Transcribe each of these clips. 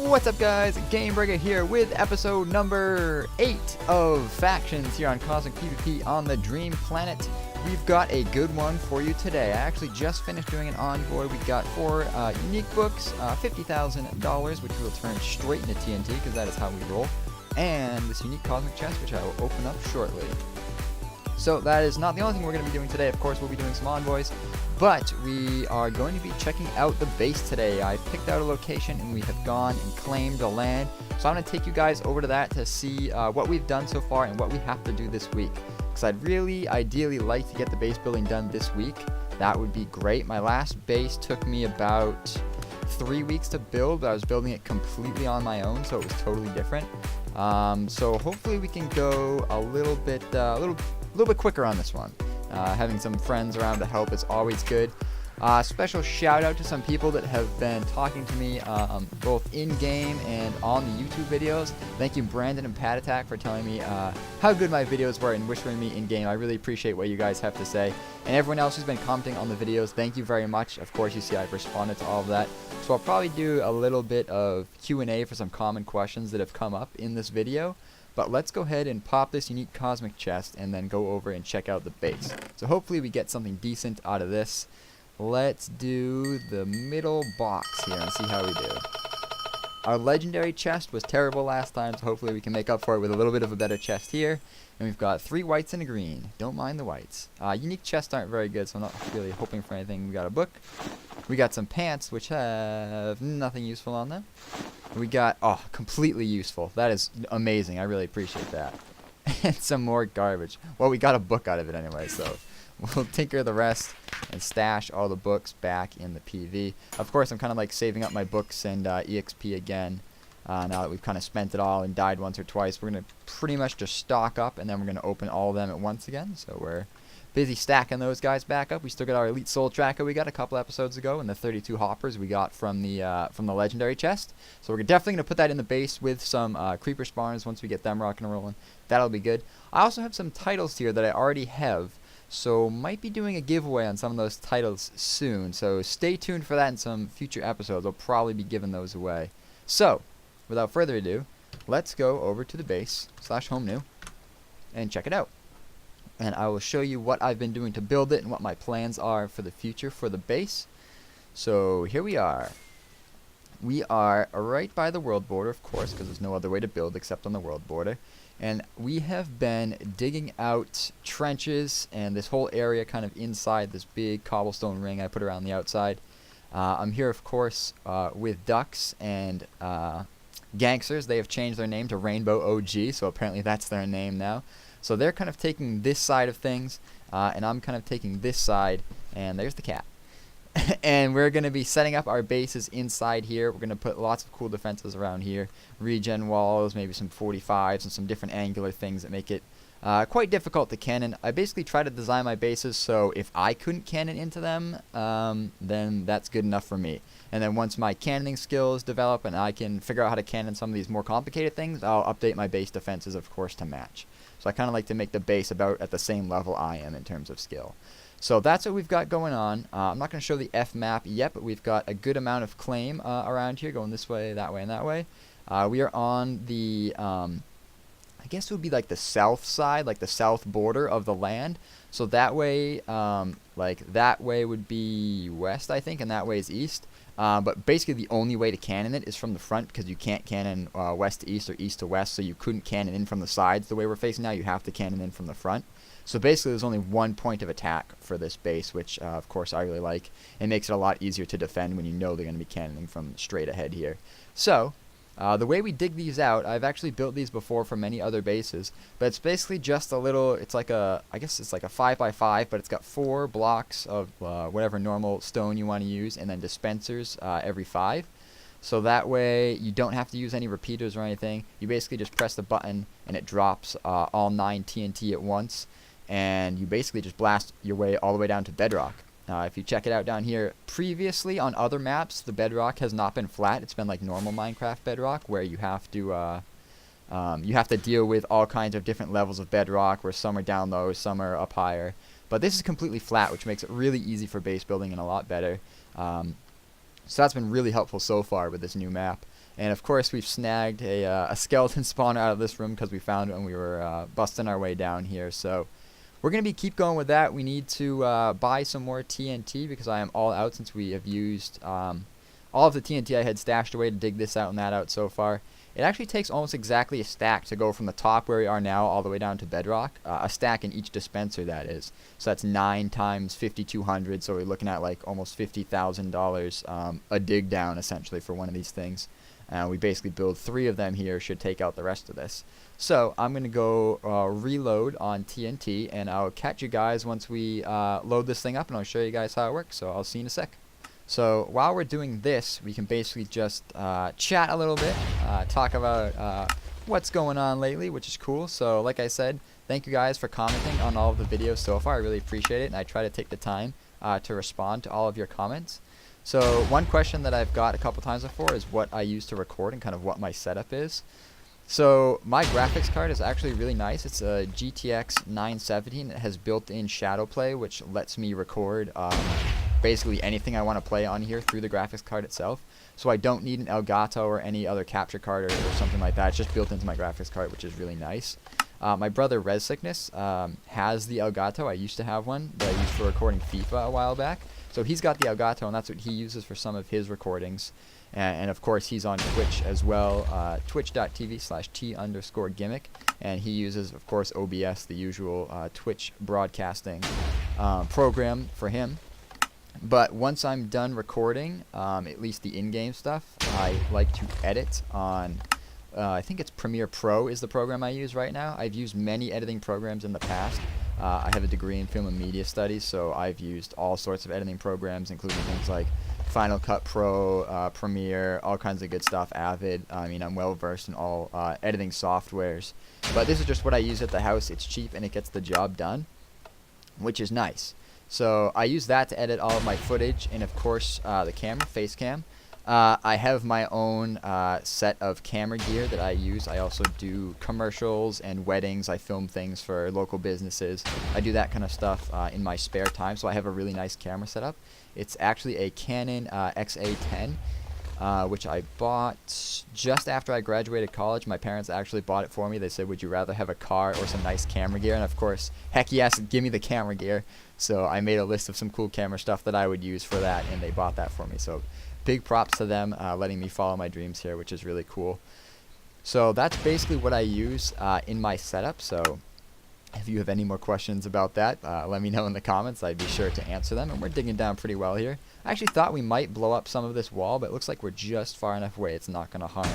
What's up, guys? GameBreaker here with episode number 8 of Factions here on Cosmic PvP on the Dream Planet. We've got a good one for you today. I actually just finished doing an envoy. We got 4 unique books, $50,000, which we'll turn straight into TNT because that is how we roll, and this unique Cosmic chest, which I will open up shortly. So that is not the only thing we're going to be doing today. Of course, we'll be doing some envoys, but we are going to be checking out the base today. I picked out a location and we have gone and claimed the land. So I'm going to take you guys over to that to see what we've done so far and what we have to do this week. Because I'd really ideally like to get the base building done this week. That would be great. My last base took me about 3 weeks to build, but I was building it completely on my own, so it was totally different. So hopefully we can go a little bit quicker on this one. Having some friends around to help is always good. Special shout out to some people that have been talking to me both in-game and on the YouTube videos. Thank you, Brandon and Pat Attack, for telling me how good my videos were and whispering me in-game. I really appreciate what you guys have to say. And everyone else who's been commenting on the videos, thank you very much. Of course, you see I've responded to all of that. So I'll probably do a little bit of Q&A for some common questions that have come up in this video. But let's go ahead and pop this unique Cosmic chest and then go over and check out the base. So hopefully we get something decent out of this. Let's do the middle box here and see how we do. Our legendary chest was terrible last time, so hopefully we can make up for it with a little bit of a better chest here. And we've got 3 whites and a green. Don't mind the whites. Unique chests aren't very good, so I'm not really hoping for anything. We got a book. We got some pants, which have nothing useful on them. We got, completely useful. That is amazing. I really appreciate that. And some more garbage. Well, we got a book out of it anyway, so we'll tinker the rest and stash all the books back in the PV. Of course, I'm kind of like saving up my books and EXP again. Now that we've kind of spent it all and died once or twice, we're going to pretty much just stock up, and then we're going to open all of them at once again. So we're busy stacking those guys back up. We still got our Elite Soul Tracker we got a couple episodes ago, and the 32 hoppers we got from the legendary chest. So we're definitely going to put that in the base with some creeper spawners once we get them rocking and rolling. That'll be good. I also have some titles here that I already have, so might be doing a giveaway on some of those titles soon. So stay tuned for that in some future episodes. I'll probably be giving those away. So without further ado, let's go over to the base / home new and check it out. And I will show you what I've been doing to build it and what my plans are for the future for the base. So here we are. We are right by the world border, of course, because there's no other way to build except on the world border. And we have been digging out trenches and this whole area kind of inside this big cobblestone ring I put around the outside. I'm here, of course, with ducks and gangsters. They have changed their name to Rainbow OG, so apparently that's their name now. So they're kind of taking this side of things, and I'm kind of taking this side, and there's the cat. And we're going to be setting up our bases inside here. We're going to put lots of cool defenses around here. Regen walls, maybe some 45s, and some different angular things that make it quite difficult to cannon. I basically try to design my bases so if I couldn't cannon into them, then that's good enough for me. And then once my cannoning skills develop and I can figure out how to cannon some of these more complicated things, I'll update my base defenses, of course, to match. So I kind of like to make the base about at the same level I am in terms of skill. So that's what we've got going on. I'm not going to show the F map yet, but we've got a good amount of claim around here, going this way, that way, and that way. We are on the, I guess it would be like the south side, like the south border of the land. So that way, that way would be west, I think, and that way is east. But basically the only way to cannon it is from the front, because you can't cannon west to east or east to west, so you couldn't cannon in from the sides the way we're facing now. You have to cannon in from the front. So basically there's only one point of attack for this base, which of course I really like. It makes it a lot easier to defend when you know they're going to be cannoning from straight ahead here. So the way we dig these out, I've actually built these before for many other bases, but it's basically just a little, it's like a, I guess it's like a 5x5, but it's got 4 blocks of whatever normal stone you want to use, and then dispensers every 5. So that way you don't have to use any repeaters or anything. You basically just press the button and it drops all 9 TNT at once, and you basically just blast your way all the way down to bedrock. If you check it out down here, previously on other maps, the bedrock has not been flat. It's been like normal Minecraft bedrock, where you have to deal with all kinds of different levels of bedrock, where some are down low, some are up higher. But this is completely flat, which makes it really easy for base building and a lot better. So that's been really helpful so far with this new map. And of course we've snagged a skeleton spawner out of this room because we found it when we were busting our way down here. So we're going to keep going with that. We need to buy some more TNT because I am all out since we have used all of the TNT I had stashed away to dig this out and that out so far. It actually takes almost exactly a stack to go from the top where we are now all the way down to bedrock. A stack in each dispenser, that is. So that's 9 times 5,200. So we're looking at like almost $50,000 a dig down essentially for one of these things. We basically build 3 of them here, should take out the rest of this. So I'm going to go reload on TNT, and I'll catch you guys once we load this thing up, and I'll show you guys how it works. So I'll see you in a sec. So while we're doing this, we can basically just chat a little bit, talk about what's going on lately, which is cool. So like I said, thank you guys for commenting on all of the videos so far. I really appreciate it, and I try to take the time to respond to all of your comments. So one question that I've got a couple times before is what I use to record and kind of what my setup is. So my graphics card is actually really nice. It's a GTX 970, and it has built-in shadow play, which lets me record basically anything I want to play on here through the graphics card itself. So I don't need an Elgato or any other capture card or something like that. It's just built into my graphics card, which is really nice. My brother ResSickness has the Elgato. I used to have one that I used for recording FIFA a while back. So he's got the Elgato, and that's what he uses for some of his recordings. And of course, he's on Twitch as well, twitch.tv/T_gimmick. And he uses, of course, OBS, the usual Twitch broadcasting program for him. But once I'm done recording, at least the in-game stuff, I like to edit on, I think it's Premiere Pro is the program I use right now. I've used many editing programs in the past. I have a degree in film and media studies, so I've used all sorts of editing programs, including things like Final Cut Pro, Premiere, all kinds of good stuff, Avid. I mean, I'm well versed in all editing softwares. But this is just what I use at the house. It's cheap and it gets the job done, which is nice. So I use that to edit all of my footage, and of course the camera, face cam. I have my own set of camera gear that I use. I also do commercials and weddings. I film things for local businesses. I do that kind of stuff in my spare time, so I have a really nice camera setup. It's actually a Canon XA10, which I bought just after I graduated college. My parents actually bought it for me. They said, would you rather have a car or some nice camera gear? And of course, heck yes, give me the camera gear. So I made a list of some cool camera stuff that I would use for that, and they bought that for me. So big props to them letting me follow my dreams here, which is really cool. So that's basically what I use in my setup. So if you have any more questions about that, let me know in the comments. I'd be sure to answer them. And we're digging down pretty well here. I actually thought we might blow up some of this wall, but it looks like we're just far enough away. It's not going to harm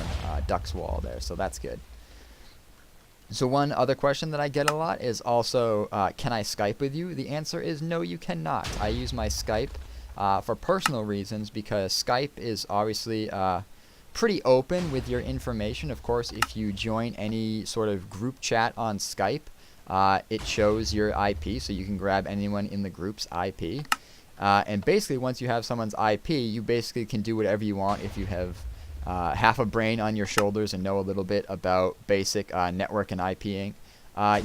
Duck's wall there, so that's good. So one other question that I get a lot is also, can I Skype with you? The answer is no, you cannot. I use my Skype for personal reasons because Skype is obviously pretty open with your information. Of course, if you join any sort of group chat on Skype, it shows your IP, so you can grab anyone in the group's IP. And basically, once you have someone's IP, you basically can do whatever you want if you have half a brain on your shoulders and know a little bit about basic network and IPing.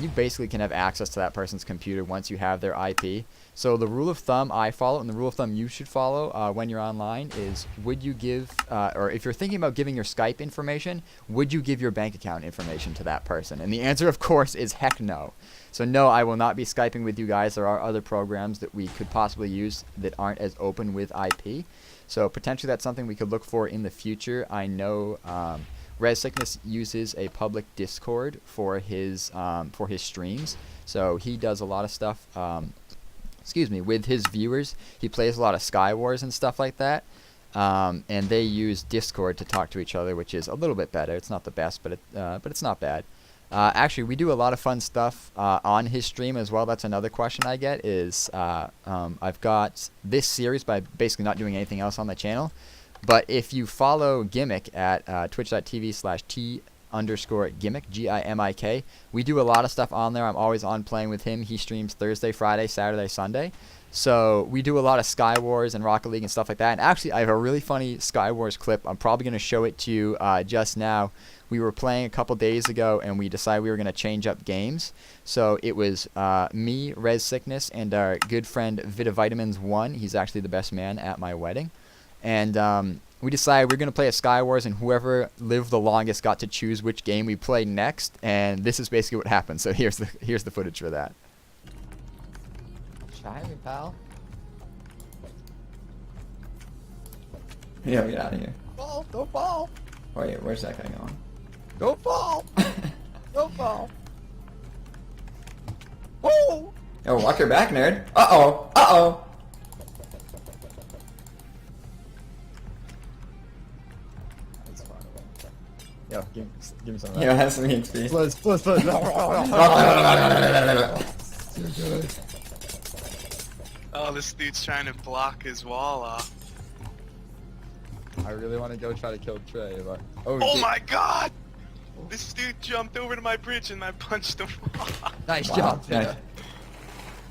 You basically can have access to that person's computer once you have their IP. So the rule of thumb I follow, and the rule of thumb you should follow when you're online, is would you give, or if you're thinking about giving your Skype information, would you give your bank account information to that person? And the answer, of course, is heck no. So no, I will not be Skyping with you guys. There are other programs that we could possibly use that aren't as open with IP. So potentially that's something we could look for in the future. I know ResSickness uses a public Discord for his streams. So he does a lot of stuff, with his viewers. He plays a lot of Skywars and stuff like that. And they use Discord to talk to each other, which is a little bit better. It's not the best, but it's not bad. Actually, we do a lot of fun stuff on his stream as well. That's another question I get is I've got this series by basically not doing anything else on the channel. But if you follow Gimmick at twitch.tv/T_gimmick, Gimik, we do a lot of stuff on there. I'm always on playing with him. He streams Thursday, Friday, Saturday, Sunday. So we do a lot of Skywars and Rocket League and stuff like that. And actually, I have a really funny Skywars clip. I'm probably going to show it to you just now. We were playing a couple days ago, and we decided we were going to change up games. So it was me, ResSickness, and our good friend VitaVitamins1. He's actually the best man at my wedding. And we decided we're going to play a Skywars, and whoever lived the longest got to choose which game we play next. And this is basically what happened. So here's the footage for that. Shy me, pal. Yeah, get out of here. Fall, don't fall. Wait, where's that guy going? Don't fall. Don't fall. Oh! Oh, watch your back, nerd. Uh-oh. Uh-oh. That's fine. Yo, give me some of that. Yo, have some XP. Plus. You're good. Oh, this dude's trying to block his wall off. I really want to go try to kill Trey, but... Oh dude. my god! This dude jumped over to my bridge and I punched him off. Nice Wow, job, nice. Trey.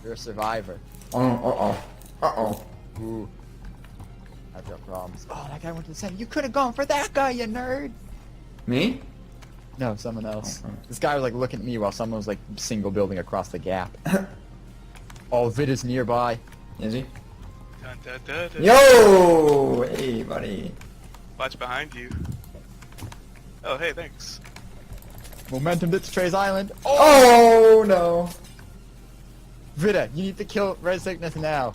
You're a survivor. Uh-oh. Uh-oh. Ooh. I've got problems. Oh, that guy went to the center. You could have gone for that guy, you nerd! Me? No, someone else. Oh. This guy was like looking at me while someone was like single building across the gap. Oh, Vid is nearby. Is he? Dun, dun, dun, dun. Yo! Hey, buddy. Watch behind you. Oh, hey, thanks. Momentum hits Trey's island. Oh, no. Vida, you need to kill Red Sickness now.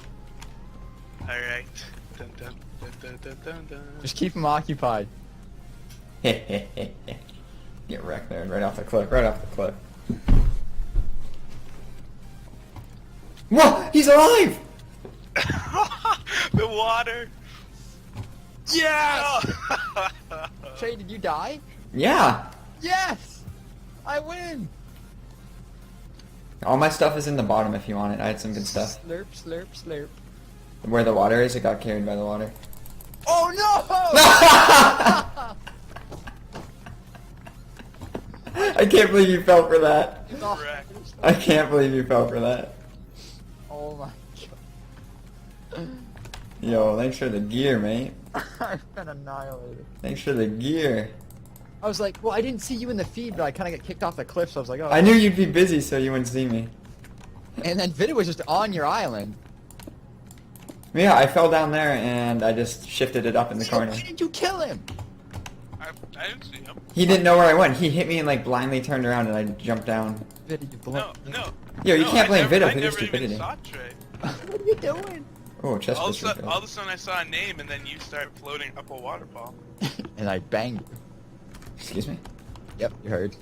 Alright. Dun, dun, dun, dun, dun, dun, dun. Just keep him occupied. Get wrecked, nerd. Right off the cliff. Right off the cliff. Whoa! He's alive! The water! Yes! Oh! Trey, did you die? Yeah. Yes! I win! All my stuff is in the bottom if you want it. I had some good stuff. Slurp, slurp, slurp. Where the water is, it got carried by the water. Oh no! I can't believe you fell for that. Correct. I can't believe you fell for that. Oh my god. Yo, thanks for the gear, mate. I've been annihilated. Thanks for the gear. I was like, well, I didn't see you in the feed, but I kind of got kicked off the cliff, so I was like, oh. I knew you'd be busy, so you wouldn't see me. And then Vida was just on your island. Yeah, I fell down there and I just shifted it up in the corner. Why didn't you kill him? I didn't see him. He didn't know where I went. He hit me and like blindly turned around and I jumped down. Vida, you No, no. Yo, you No, can't I blame never- Vito I for your never even stupidity. saw Trey. What are you doing? Oh, chest All of, push. all of a sudden I saw a name and then you start floating up a waterfall. And I banged you. Excuse me? Yep, you heard.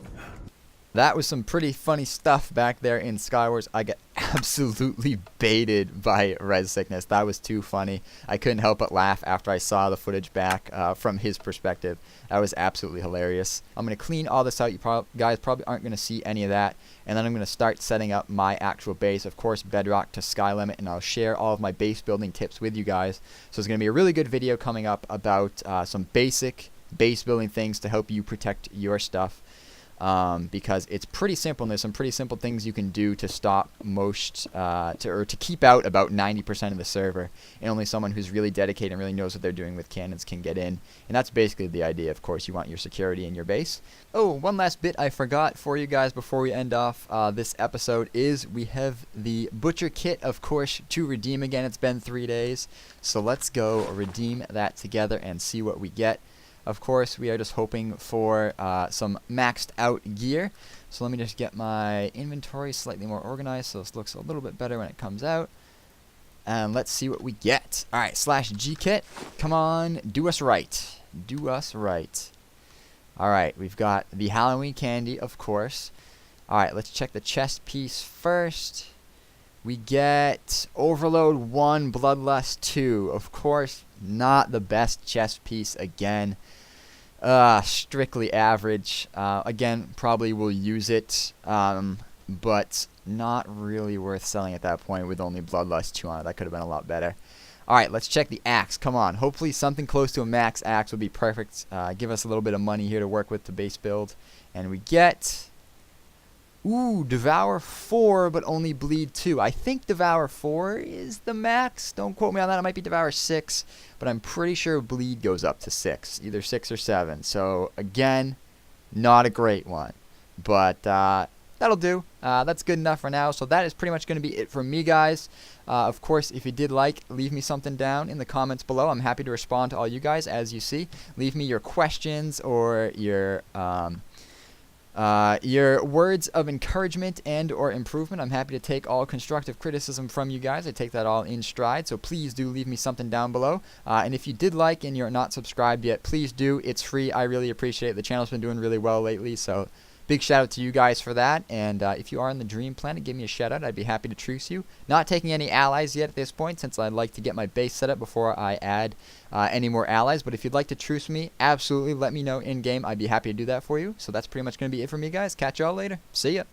That was some pretty funny stuff back there in Skywars. I got absolutely baited by Res Sickness. That was too funny. I couldn't help but laugh after I saw the footage back from his perspective. That was absolutely hilarious. I'm going to clean all this out. You guys probably aren't going to see any of that. And then I'm going to start setting up my actual base. Of course, bedrock to sky limit. And I'll share all of my base building tips with you guys. So it's going to be a really good video coming up about some basic base building things to help you protect your stuff. Because it's pretty simple, and there's some pretty simple things you can do to stop most, to keep out about 90% of the server, and only someone who's really dedicated and really knows what they're doing with cannons can get in. And that's basically the idea. Of course, you want your security in your base. Oh, one last bit I forgot for you guys before we end off this episode is we have the Butcher Kit, of course, to redeem again. It's been 3 days, so let's go redeem that together and see what we get. Of course, we are just hoping for some maxed out gear. So let me just get my inventory slightly more organized so this looks a little bit better when it comes out. And let's see what we get. Alright, /G-Kit. Come on, do us right. Do us right. Alright, we've got the Halloween candy, of course. Alright, let's check the chest piece first. We get Overload 1, Bloodlust 2. Of course, not the best chest piece again. Strictly average. Again, probably will use it, but not really worth selling at that point with only Bloodlust 2 on it. That could have been a lot better. Alright, let's check the axe. Come on. Hopefully something close to a max axe would be perfect. Give us a little bit of money here to work with to base build. And we get... Ooh, Devour 4, but only Bleed 2. I think Devour 4 is the max. Don't quote me on that. It might be Devour 6, but I'm pretty sure Bleed goes up to 6. Either 6 or 7. So, again, not a great one. But that'll do. That's good enough for now. So that is pretty much going to be it from me, guys. Of course, if you did like, leave me something down in the comments below. I'm happy to respond to all you guys, as you see. Leave me your questions or your words of encouragement and or improvement. I'm happy to take all constructive criticism from you guys. I take that all in stride, so please do leave me something down below. And if you did like and you're not subscribed yet, please do. It's free. I really appreciate it. The channel's been doing really well lately, so big shout out to you guys for that. And if you are in the Dream Planet, give me a shout out. I'd be happy to truce you. Not taking any allies yet at this point, since I'd like to get my base set up before I add any more allies. But if you'd like to truce me, absolutely let me know in game. I'd be happy to do that for you. So that's pretty much going to be it for me, guys. Catch y'all later. See ya.